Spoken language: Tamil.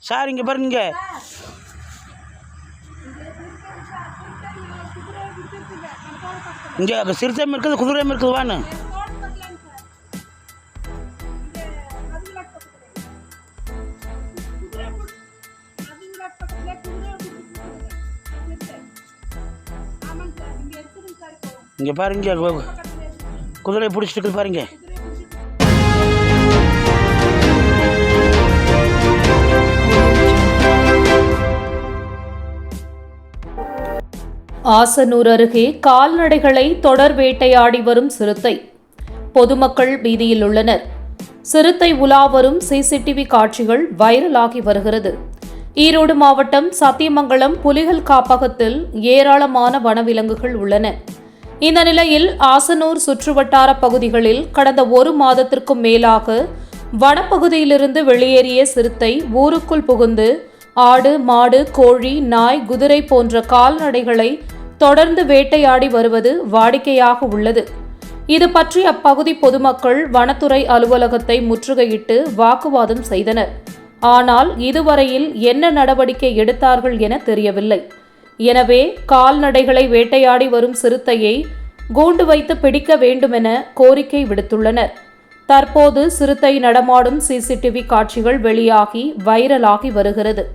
சார் இங்கே பாருங்க, இங்கே சிறுத்தையும் இருக்குது குதிரையும் இருக்குது. வான்னு இங்கே பாருங்க, குதிரையை பிடிச்சிட்டு பாருங்க. ஆசனூர் அருகே கால்நடைகளை தொடர் வேட்டையாடி வரும் சிறுத்தை. பொதுமக்கள் பீதியில் உள்ளனர். சிறுத்தை உலா வரும் சிசிடிவி காட்சிகள் வைரலாகி வருகிறது. ஈரோடு மாவட்டம் சத்தியமங்கலம் புலிகள் காப்பகத்தில் ஏராளமான வனவிலங்குகள் உள்ளன. இந்த நிலையில் ஆசனூர் சுற்றுவட்டார பகுதிகளில் கடந்த 1 மாதத்திற்கும் மேலாக வனப்பகுதியிலிருந்து வெளியேறிய சிறுத்தை ஊருக்குள் புகுந்து ஆடு, மாடு, கோழி, நாய், குதிரை போன்ற கால்நடைகளை தொடர்ந்து வேட்டையாடி வருவது வாடிக்கையாக உள்ளது. இது பற்றி அப்பகுதி பொதுமக்கள் வனத்துறை அலுவலகத்தை முற்றுகையிட்டு வாக்குவாதம் செய்தனர். ஆனால் இதுவரையில் என்ன நடவடிக்கை எடுத்தார்கள் என தெரியவில்லை. எனவே கால்நடைகளை வேட்டையாடி வரும் சிறுத்தையை கூண்டு வைத்து பிடிக்க வேண்டுமென கோரிக்கை விடுத்துள்ளனர். தற்போது சிறுத்தை நடமாடும் சிசிடிவி காட்சிகள் வெளியாகி வைரலாகி வருகிறது.